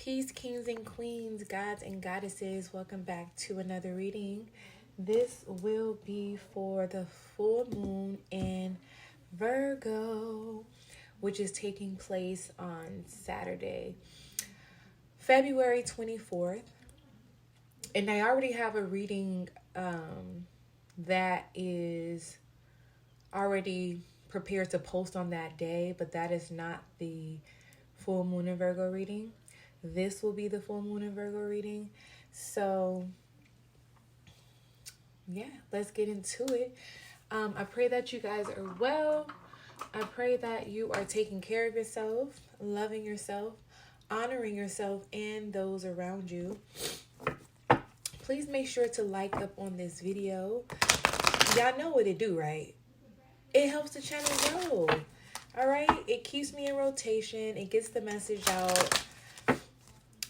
Peace, kings and queens, gods and goddesses. Welcome back to another reading. This will be for the full moon in Virgo, which is taking place on Saturday, February 24th. And I already have a reading that is already prepared to post on that day, but that is not the full moon in Virgo reading. This will be the full moon in Virgo reading. So yeah, let's get into it. I pray that you guys are well. I pray that you are taking care of yourself, loving yourself, honoring yourself and those around you. Please make sure to like up on this video. Y'all know what it do, right? It helps the channel grow. All right? It keeps me in rotation. It gets the message out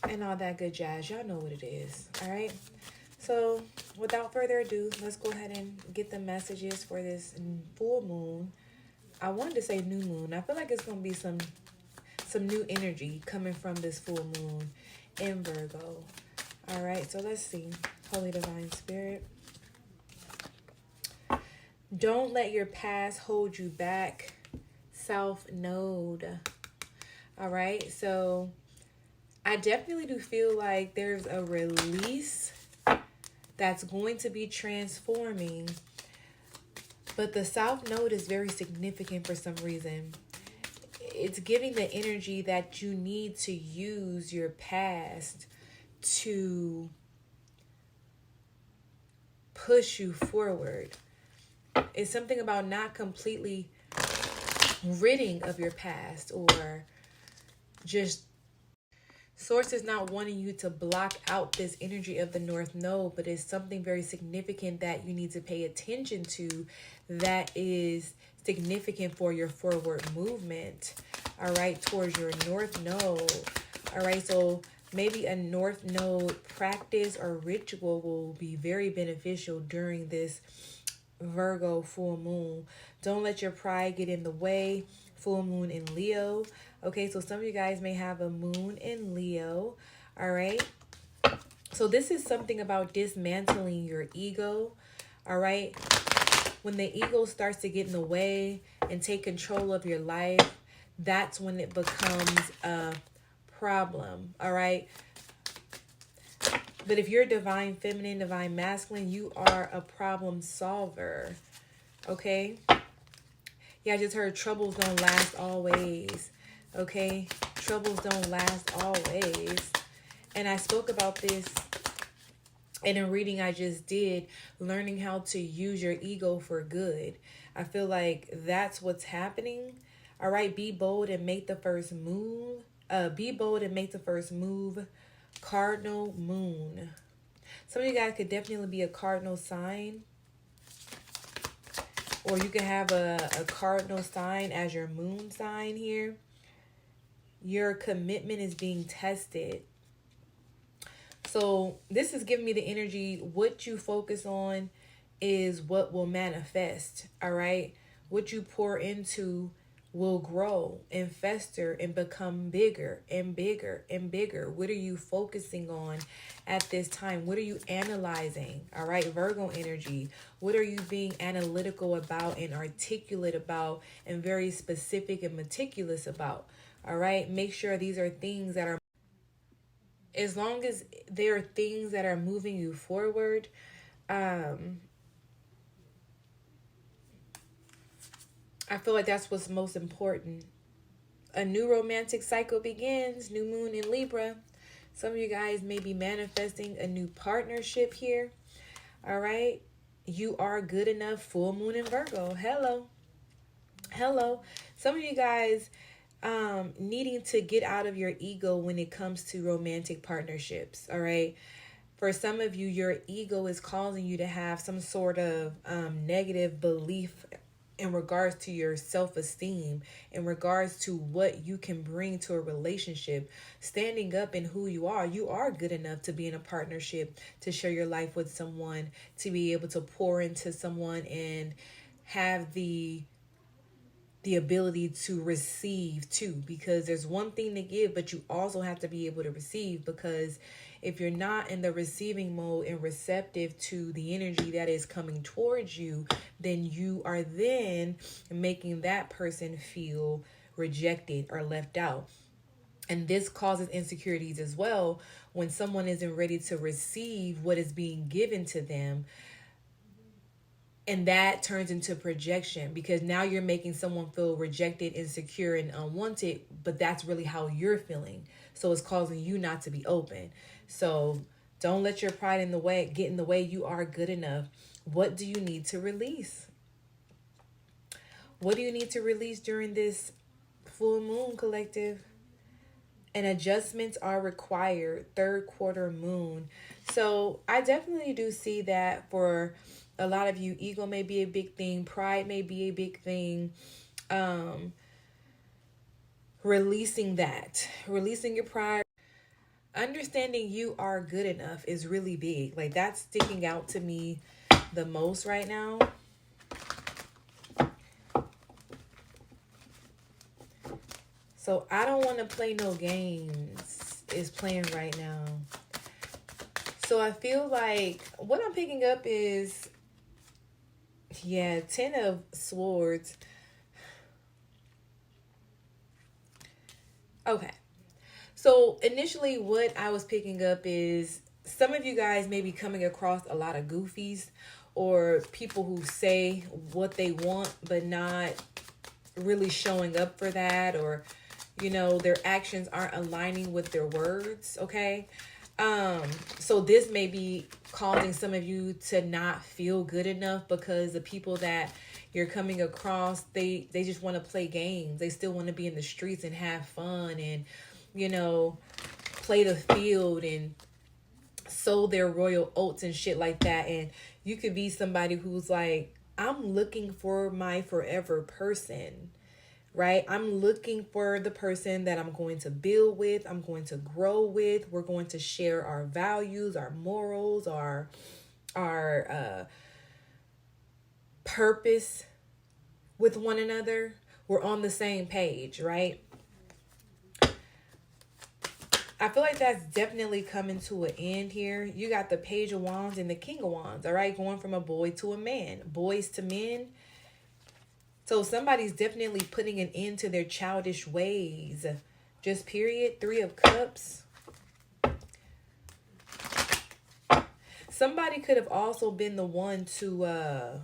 and all that good jazz. Y'all know what it is. All right? So without further ado, let's go ahead and get the messages for this full moon. I wanted to say new moon. I feel like it's going to be some new energy coming from this full moon in Virgo. All right, so let's see. Holy Divine Spirit. Don't let your past hold you back. South Node. All right, so I definitely do feel like there's a release that's going to be transforming. But the South Node is very significant for some reason. It's giving the energy that you need to use your past to push you forward. It's something about not completely ridding of your past, or just Source is not wanting you to block out this energy of the North Node, but it's something very significant that you need to pay attention to that is significant for your forward movement, all right, towards your North Node. All right, so maybe a North Node practice or ritual will be very beneficial during this Virgo full moon. Don't let your pride get in the way. Full moon in Leo. Okay, so some of you guys may have a moon in Leo. All right. So this is something about dismantling your ego. All right. When the ego starts to get in the way and take control of your life, that's when it becomes a problem. All right. But if you're divine feminine, divine masculine, you are a problem solver. Okay. Yeah, I just heard troubles don't last always. Okay. Troubles don't last always. And I spoke about this in a reading I just did, learning how to use your ego for good. I feel like that's what's happening. All right. Be bold and make the first move. Be bold and make the first move. Cardinal moon. Some of you guys could definitely be a cardinal sign, or you can have a cardinal sign as your moon sign here. Your commitment is being tested. So this is giving me the energy. What you focus on is what will manifest. All right. What you pour into will grow and fester and become bigger and bigger and bigger. What are you focusing on at this time? What are you analyzing? All right, Virgo energy. What are you being analytical about and articulate about and very specific and meticulous about? All right, make sure these are things that are, as long as there are things that are moving you forward, I feel like that's what's most important. A new romantic cycle begins. New moon in Libra. Some of you guys may be manifesting a new partnership here. All right. You are good enough. Full moon in Virgo. Hello. Hello. Some of you guys needing to get out of your ego when it comes to romantic partnerships. All right. For some of you, your ego is causing you to have some sort of negative belief in regards to your self-esteem, in regards to what you can bring to a relationship, standing up in who you are. You are good enough to be in a partnership, to share your life with someone, to be able to pour into someone and have the the ability to receive too, because there's one thing to give, but you also have to be able to receive, because if you're not in the receiving mode and receptive to the energy that is coming towards you, then you are then making that person feel rejected or left out. And this causes insecurities as well when someone isn't ready to receive what is being given to them. And that turns into projection, because now you're making someone feel rejected, insecure, and unwanted, but that's really how you're feeling. So it's causing you not to be open. So don't let your pride get in the way. You are good enough. What do you need to release? What do you need to release during this full moon, collective? And adjustments are required. Third quarter moon. So I definitely do see that for a lot of you. Ego may be a big thing. Pride may be a big thing. Releasing that. Releasing your pride. Understanding you are good enough is really big. Like, that's sticking out to me the most right now. So I don't want to play no games is playing right now. So I feel like what I'm picking up is, yeah, 10 of Swords. Okay. So initially what I was picking up is some of you guys may be coming across a lot of goofies, or people who say what they want but not really showing up for that, or, you know, their actions aren't aligning with their words. Okay. So this may be causing some of you to not feel good enough, because the people that you're coming across, they just want to play games. They still want to be in the streets and have fun and, you know, play the field and sow their royal oats and shit like that. And you could be somebody who's like, I'm looking for my forever person, right? I'm looking for the person that I'm going to build with, I'm going to grow with. We're going to share our values, our morals, our purpose with one another. We're on the same page, right? I feel like that's definitely coming to an end here. You got the Page of Wands and the King of Wands, all right? Going from a boy to a man, boys to men. So somebody's definitely putting an end to their childish ways. Just period. 3 of Cups. Somebody could have also been the one to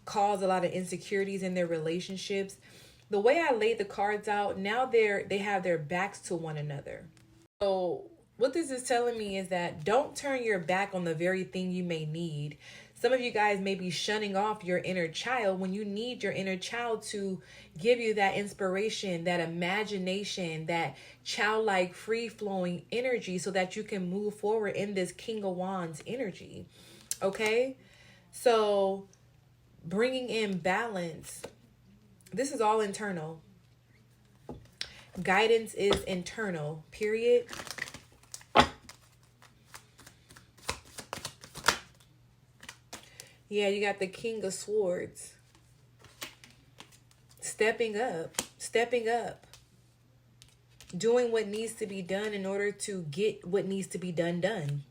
cause a lot of insecurities in their relationships. The way I laid the cards out, now they have their backs to one another. So what this is telling me is that don't turn your back on the very thing you may need. Some of you guys may be shunning off your inner child when you need your inner child to give you that inspiration, that imagination, that childlike free-flowing energy, so that you can move forward in this King of Wands energy. Okay? So bringing in balance. This is all internal. Guidance is internal, period. Yeah, you got the King of Swords. Stepping up. Doing what needs to be done in order to get what needs to be done. Done.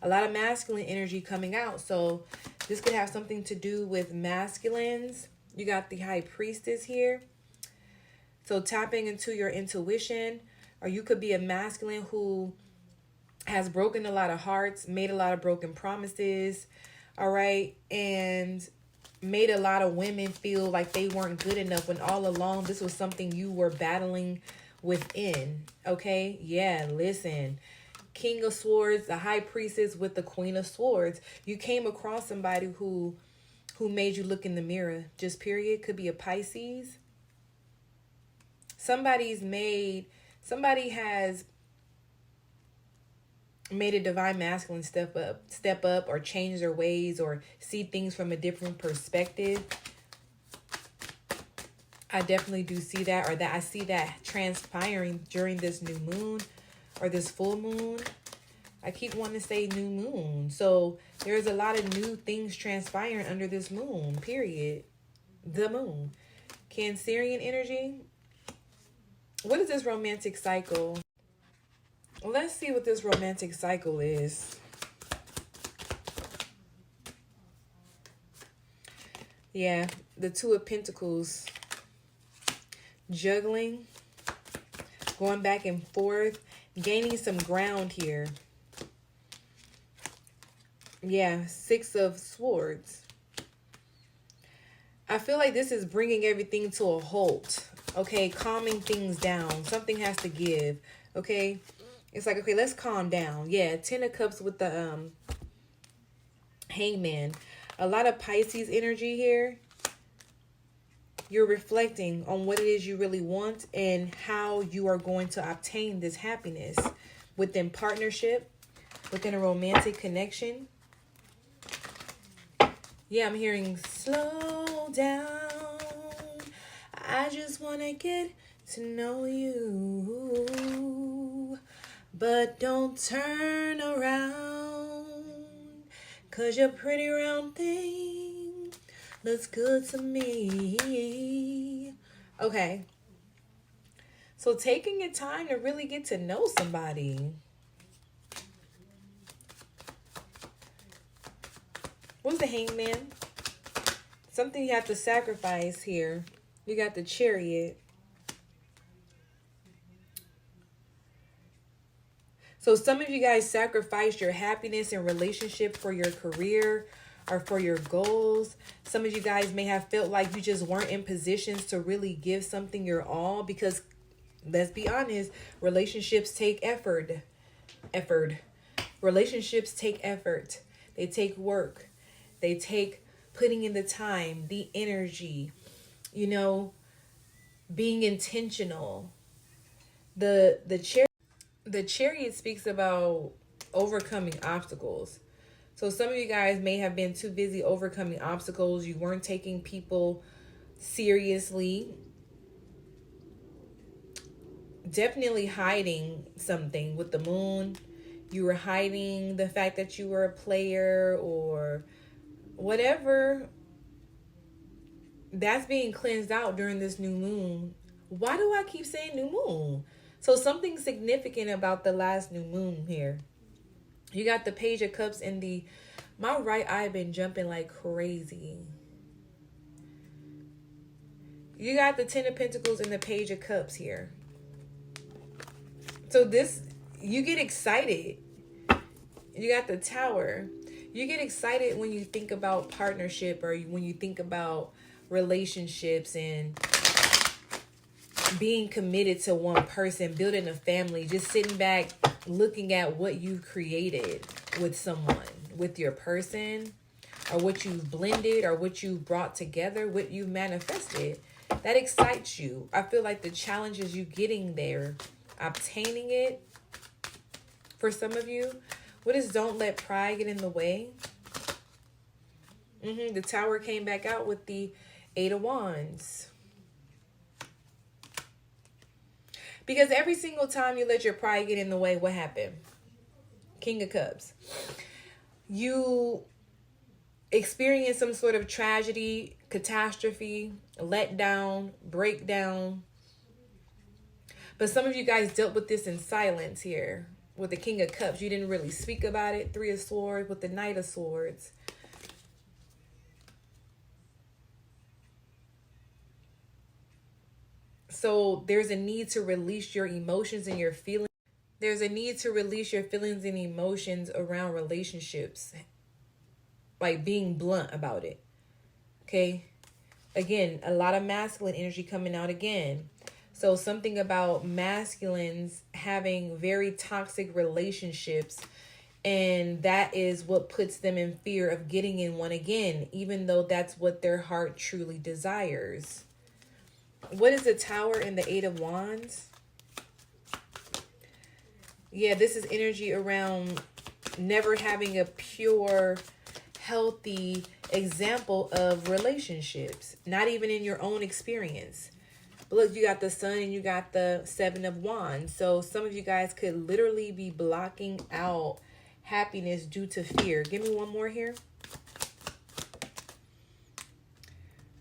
A lot of masculine energy coming out. So this could have something to do with masculines. You got the High Priestess here. So tapping into your intuition, or you could be a masculine who has broken a lot of hearts, made a lot of broken promises, all right, and made a lot of women feel like they weren't good enough when all along this was something you were battling within, okay? Yeah, listen. King of Swords, the High Priestess with the Queen of Swords. You came across somebody who made you look in the mirror, just period. Could be a Pisces. Somebody has made a divine masculine step up or change their ways or see things from a different perspective. I definitely do see that, or that I see that transpiring during this new moon or this full moon. I keep wanting to say new moon. So there's a lot of new things transpiring under this moon, period. The moon. Cancerian energy. What is this romantic cycle? Let's see what this romantic cycle is. Yeah, the Two of Pentacles. Juggling. Going back and forth. Gaining some ground here. Yeah, Six of Swords. I feel like this is bringing everything to a halt. Okay, calming things down. Something has to give. Okay, it's like, okay, let's calm down. Yeah, Ten of Cups with the Hangman. A lot of Pisces energy here. You're reflecting on what it is you really want and how you are going to obtain this happiness within partnership, within a romantic connection. Yeah, I'm hearing slow down. I just want to get to know you. But don't turn around. 'Cause your pretty round thing looks good to me. Okay. So taking your time to really get to know somebody. What's the Hangman? Something you have to sacrifice here. You got the Chariot. So some of you guys sacrificed your happiness and relationship for your career or for your goals. Some of you guys may have felt like you just weren't in positions to really give something your all because, let's be honest, relationships take effort. Relationships take effort. They take work. They take putting in the time, the energy, you know, being intentional. The Chariot speaks about overcoming obstacles. So some of you guys may have been too busy overcoming obstacles. You weren't taking people seriously. Definitely hiding something with the Moon. You were hiding the fact that you were a player or whatever. That's being cleansed out during this new moon. Why do I keep saying new moon? So something significant about the last new moon here. You got the Page of Cups and my right eye been jumping like crazy. You got the Ten of Pentacles and the Page of Cups here. So you get excited. You got the Tower. You get excited when you think about partnership or when you think about relationships and being committed to one person, building a family, just sitting back, looking at what you've created with someone, with your person, or what you've blended, or what you've brought together, what you've manifested. That excites you. I feel like the challenge is you getting there, obtaining it. For some of you, what is don't let pride get in the way? The Tower came back out with the Eight of Wands. Because every single time you let your pride get in the way, what happened? King of Cups. You experience some sort of tragedy, catastrophe, letdown, breakdown. But some of you guys dealt with this in silence here. With the King of Cups, you didn't really speak about it. Three of Swords with the Knight of Swords. So there's a need to release your emotions and your feelings. There's a need to release your feelings and emotions around relationships. Like being blunt about it. Okay. Again, a lot of masculine energy coming out again. So something about masculines having very toxic relationships. And that is what puts them in fear of getting in one again. Even though that's what their heart truly desires. What is the Tower and the Eight of Wands? Yeah, this is energy around never having a pure, healthy example of relationships. Not even in your own experience. But look, you got the Sun and you got the Seven of Wands. So some of you guys could literally be blocking out happiness due to fear. Give me one more here.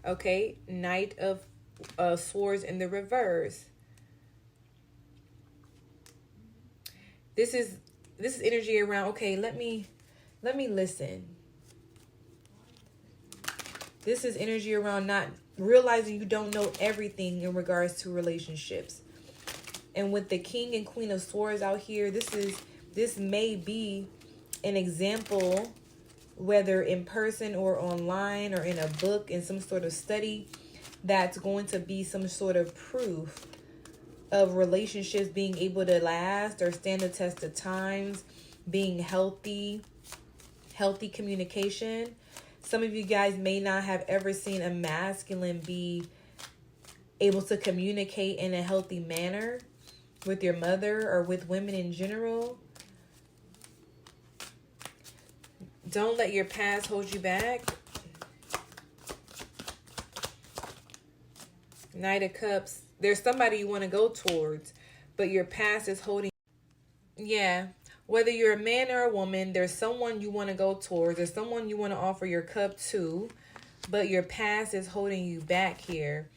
Okay, Knight of Swords in the reverse. This is energy around, okay, let me listen. This is energy around not realizing you don't know everything in regards to relationships. And with the King and Queen of Swords out here, this may be an example, whether in person or online or in a book, in some sort of study, that's going to be some sort of proof of relationships being able to last or stand the test of times, being healthy communication. Some of you guys may not have ever seen a masculine be able to communicate in a healthy manner with your mother or with women in general. Don't let your past hold you back. Knight of Cups. There's somebody you want to go towards, but your past is holding. Yeah. Whether you're a man or a woman, there's someone you want to go towards. There's someone you want to offer your cup to, but your past is holding you back here.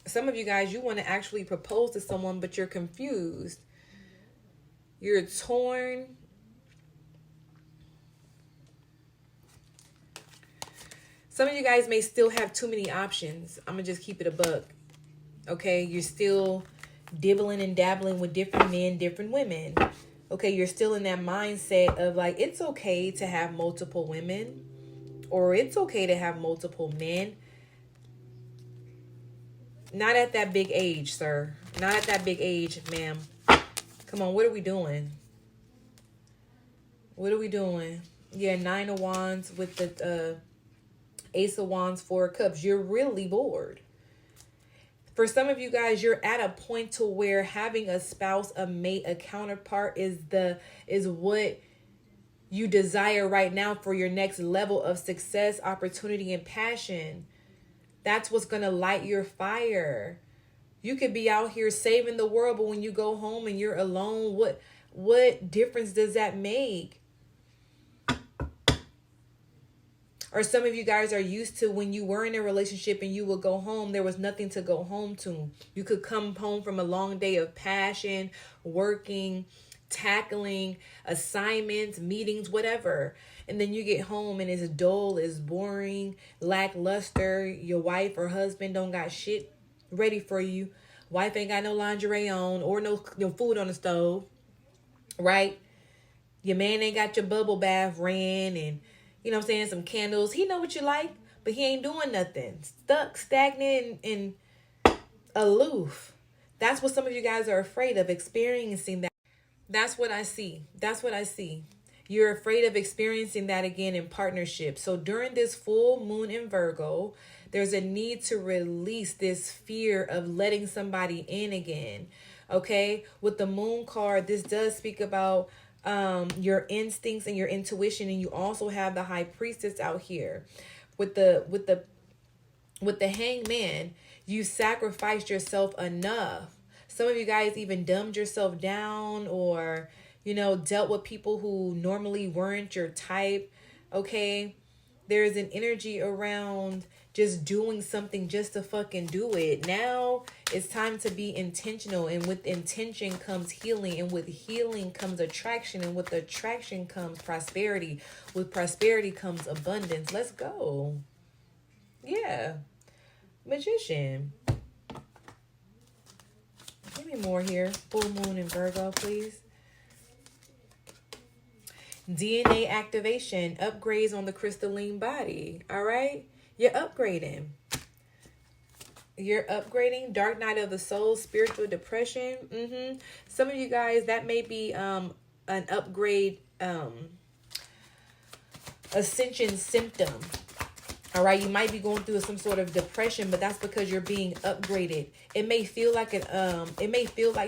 Some of you guys, you want to actually propose to someone, but you're confused. You're torn. Some of you guys may still have too many options. I'm going to just keep it a buck. Okay, you're still dibbling and dabbling with different men, different women. Okay, you're still in that mindset of like, it's okay to have multiple women, or it's okay to have multiple men. Not at that big age, sir. Not at that big age, ma'am. Come on, what are we doing? What are we doing? Yeah, 9 of Wands with the Ace of Wands, 4 of Cups. You're really bored. For some of you guys, you're at a point to where having a spouse, a mate, a counterpart is what you desire right now for your next level of success, opportunity, and passion. That's what's going to light your fire. You could be out here saving the world, but when you go home and you're alone, what difference does that make? Or some of you guys are used to when you were in a relationship and you would go home, there was nothing to go home to. You could come home from a long day of passion, working, tackling, assignments, meetings, whatever. And then you get home and it's dull, it's boring, lackluster. Your wife or husband don't got shit ready for you. Wife ain't got no lingerie on or no food on the stove, right? Your man ain't got your bubble bath ran and, you know what I'm saying, some candles. He know what you like, but he ain't doing nothing. Stuck, stagnant, and aloof. That's what some of you guys are afraid of, experiencing that. That's what I see. That's what I see. You're afraid of experiencing that again in partnership. So during this full moon in Virgo, there's a need to release this fear of letting somebody in again. Okay? With the moon card, this does speak about your instincts and your intuition, and you also have the High Priestess out here with the Hangman. You sacrificed yourself enough. Some of you guys even dumbed yourself down, or dealt with people who normally weren't your type. Okay, there's an energy around just doing something just to fucking do it. Now it's time to be intentional, and with intention comes healing, and with healing comes attraction, and with attraction comes prosperity. With prosperity comes abundance. Let's go. Yeah. Magician. Give me more here. Full moon in Virgo, please. DNA activation. Upgrades on the crystalline body. All right? You're upgrading. You're upgrading. Dark night of the soul. Spiritual depression. Some of you guys, that may be an upgrade ascension symptom. All right, you might be going through some sort of depression, but that's because you're being upgraded. It may feel like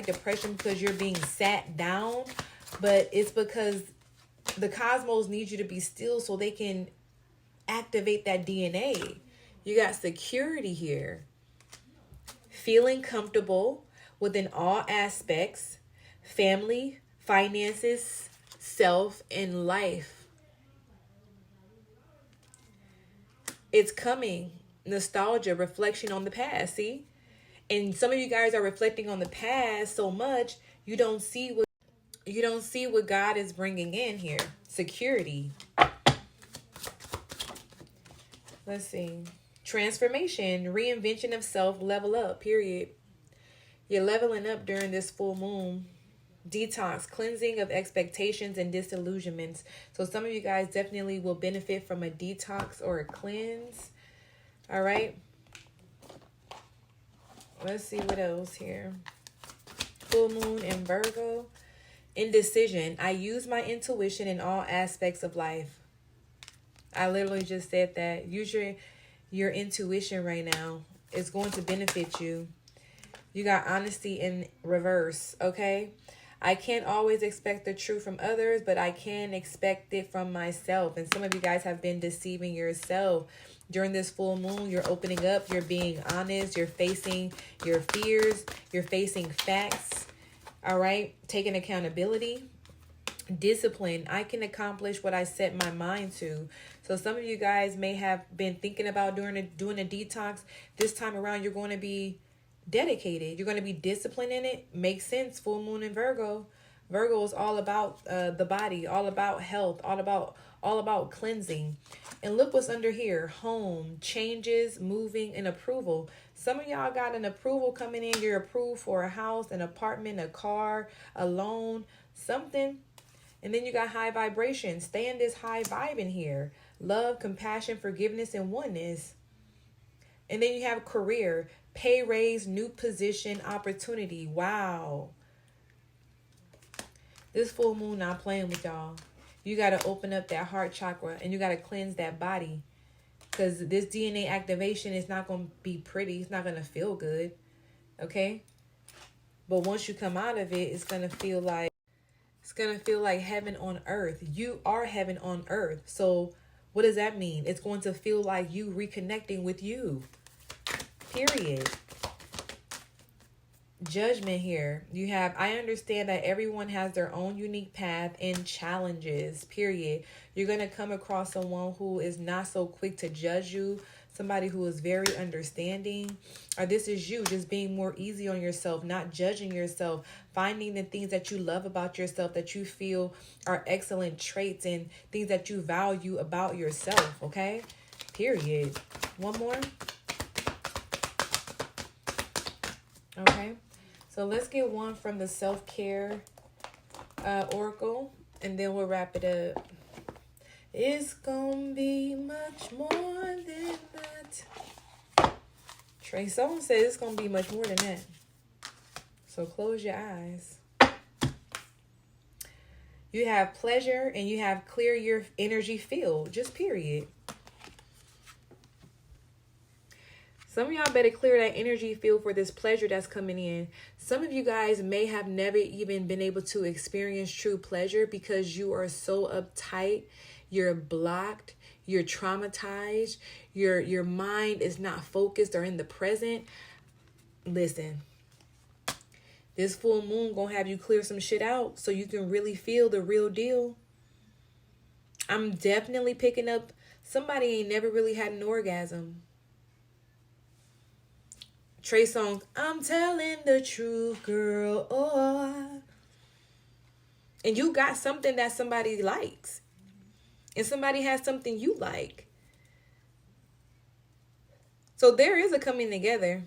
depression because you're being sat down, but it's because the cosmos needs you to be still so they can activate that DNA. You got security here. Feeling comfortable within all aspects, family, finances, self, and life. It's coming. nostalgia, reflection on the past. See? And some of you guys are reflecting on the past so much, you don't see what God is bringing in here. Security. Let's see. Transformation, reinvention of self, level up, period. You're leveling up during this full moon. Detox, cleansing of expectations and disillusionments. So some of you guys definitely will benefit from a detox or a cleanse. All right. Let's see what else here. Full moon in Virgo. Indecision. I use my intuition in all aspects of life. I literally just said that. Use your intuition right now. It's going to benefit you. You got honesty in reverse, okay? I can't always expect the truth from others, but I can expect it from myself. And some of you guys have been deceiving yourself. During this full moon, you're opening up, you're being honest, you're facing your fears, you're facing facts, all right? Taking accountability. Discipline. I can accomplish what I set my mind to. So some of you guys may have been thinking about doing a detox. This time around, you're going to be dedicated. You're going to be disciplined in it. Makes sense. Full moon in Virgo. Virgo is all about the body, all about health, all about cleansing. And look what's under here. Home, changes, moving, and approval. Some of y'all got an approval coming in. You're approved for a house, an apartment, a car, a loan, something. And then you got high vibration. Stay in this high vibe in here. Love, compassion, forgiveness, and oneness. And then you have career, pay raise, new position, opportunity. Wow. This full moon not playing with y'all. You got to open up that heart chakra and you got to cleanse that body. Because this DNA activation is not going to be pretty. It's not going to feel good. Okay? But once you come out of it, it's going to feel like heaven on earth. You are heaven on earth. So what does that mean? It's going to feel like you reconnecting with you. Period. Judgment here. You have, I understand that everyone has their own unique path and challenges. Period. You're going to come across someone who is not so quick to judge you. Somebody who is very understanding. Or this is you just being more easy on yourself, not judging yourself, finding the things that you love about yourself, that you feel are excellent traits and things that you value about yourself. Okay? Period. One more. Okay. So let's get one from the self-care oracle and then we'll wrap it up. It's gonna be much more than that. Trey Songz says it's gonna be much more than that. So close your eyes. You have pleasure and you have clear your energy field. Just period. Some of y'all better clear that energy field for this pleasure that's coming in. Some of you guys may have never even been able to experience true pleasure because you are so uptight. You're blocked. You're traumatized. Your mind is not focused or in the present. Listen. This full moon gonna have you clear some shit out so you can really feel the real deal. I'm definitely picking up somebody ain't never really had an orgasm. Trey Songz, I'm telling the truth, girl. Oh. And you got something that somebody likes. And somebody has something you like. So there is a coming together.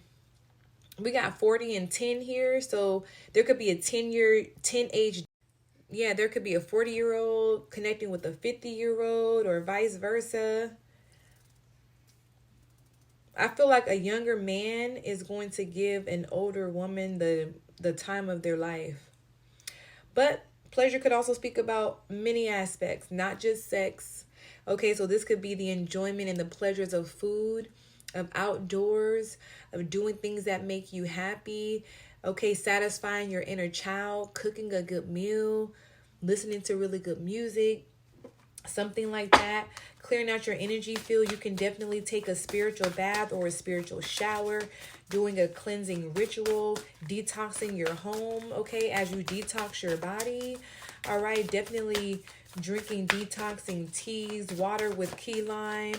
We got 40 and 10 here. So there could be a 10 age. Yeah, there could be a 40-year-old connecting with a 50-year-old or vice versa. I feel like a younger man is going to give an older woman the time of their life. But pleasure could also speak about many aspects, not just sex. Okay, so this could be the enjoyment and the pleasures of food, of outdoors, of doing things that make you happy. Okay, satisfying your inner child, cooking a good meal, listening to really good music, something like that. Clearing out your energy field. You can definitely take a spiritual bath or a spiritual shower, doing a cleansing ritual, detoxing your home, okay, as you detox your body. All right, definitely drinking detoxing teas, water with key lime,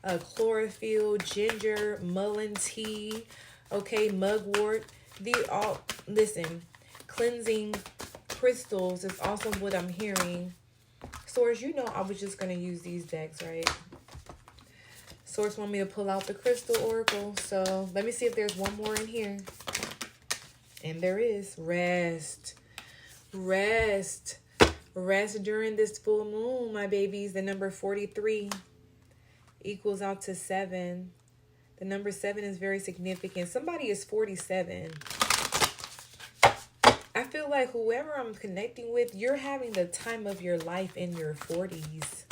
chlorophyll, ginger, mullein tea, okay, mugwort. Listen, cleansing crystals is also what I'm hearing. Source, you know I was just going to use these decks, right? Source want me to pull out the crystal oracle. So let me see if there's one more in here. And there is. Rest. Rest. Rest during this full moon, my babies. The number 43 equals out to 7. The number 7 is very significant. Somebody is 47. I feel like whoever I'm connecting with, you're having the time of your life in your 40s.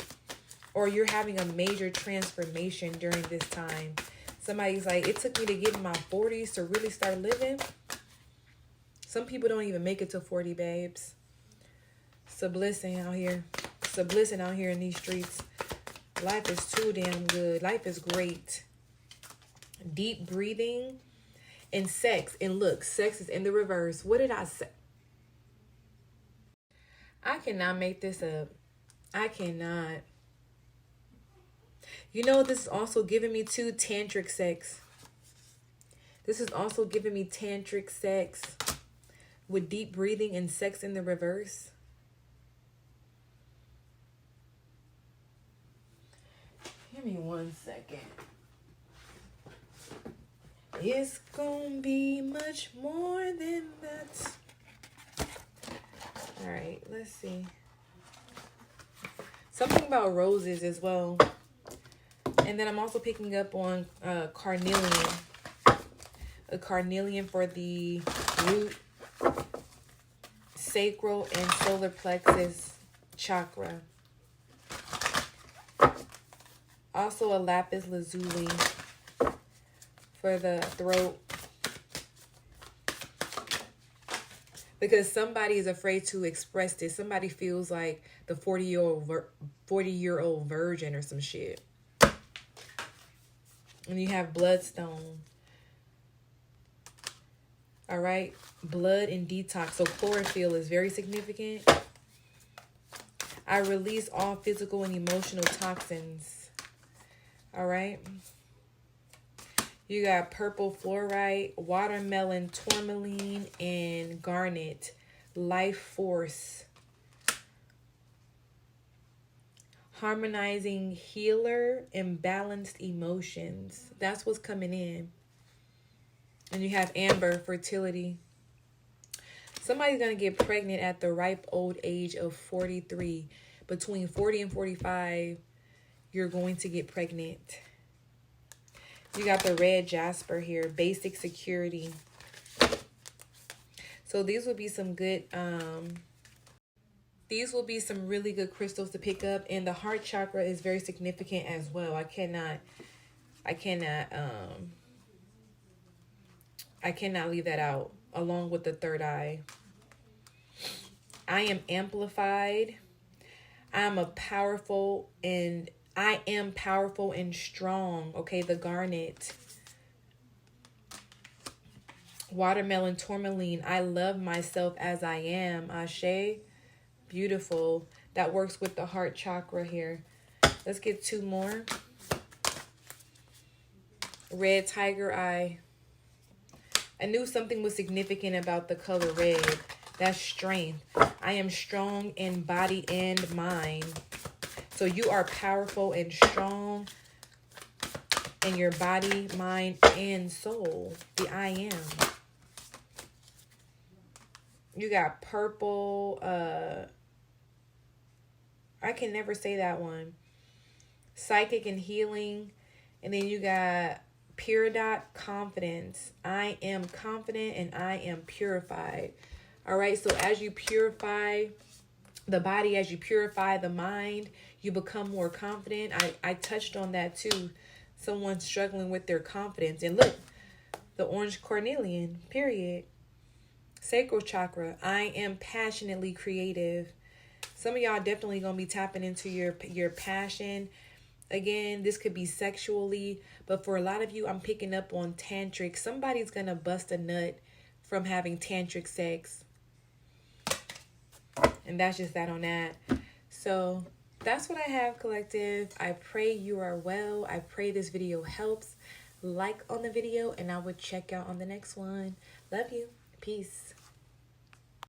Or you're having a major transformation during this time. Somebody's like, it took me to get in my 40s to really start living. Some people don't even make it to 40, babes. It's a blessing out here. It's a blessing out here in these streets. Life is too damn good. Life is great. Deep breathing and sex. And look, sex is in the reverse. What did I say? I cannot make this up. I cannot. You know, this is also giving me too, tantric sex. This is also giving me tantric sex with deep breathing and sex in the reverse. Give me 1 second. It's gonna be much more than that. All right, let's see. Something about roses as well. And then I'm also picking up on carnelian. A carnelian for the root, sacral, and solar plexus chakra. Also a lapis lazuli for the throat. Because somebody is afraid to express this. Somebody feels like the 40-year-old virgin or some shit. And you have bloodstone. All right. Blood and detox. So chlorophyll is very significant. I release all physical and emotional toxins. All right. You got purple fluorite, watermelon, tourmaline, and garnet. Life force. Harmonizing healer and balanced emotions. That's what's coming in. And you have amber, fertility. Somebody's going to get pregnant at the ripe old age of 43. Between 40 and 45, you're going to get pregnant. You got the red jasper here, basic security. So these will be some good, these will be some really good crystals to pick up. And the heart chakra is very significant as well. I cannot leave that out, along with the third eye. I am amplified. I am powerful and strong. Okay, the garnet. Watermelon, tourmaline. I love myself as I am. Ashe. Beautiful. That works with the heart chakra here. Let's get 2 more. Red tiger eye. I knew something was significant about the color red. That's strength. I am strong in body and mind. So you are powerful and strong in your body, mind, and soul. The I am. You got purple. I can never say that one. Psychic and healing. And then you got Peridot, confidence. I am confident and I am purified. All right. So as you purify the body, as you purify the mind, you become more confident. I touched on that too. Someone struggling with their confidence. And look, the orange carnelian, period. Sacral chakra. I am passionately creative. Some of y'all definitely going to be tapping into your passion. Again, this could be sexually, but for a lot of you, I'm picking up on tantric. Somebody's going to bust a nut from having tantric sex. And that's just that on that. So that's what I have, collective. I pray you are well. I pray this video helps. Like on the video, and I will check out on the next one. Love you. Peace.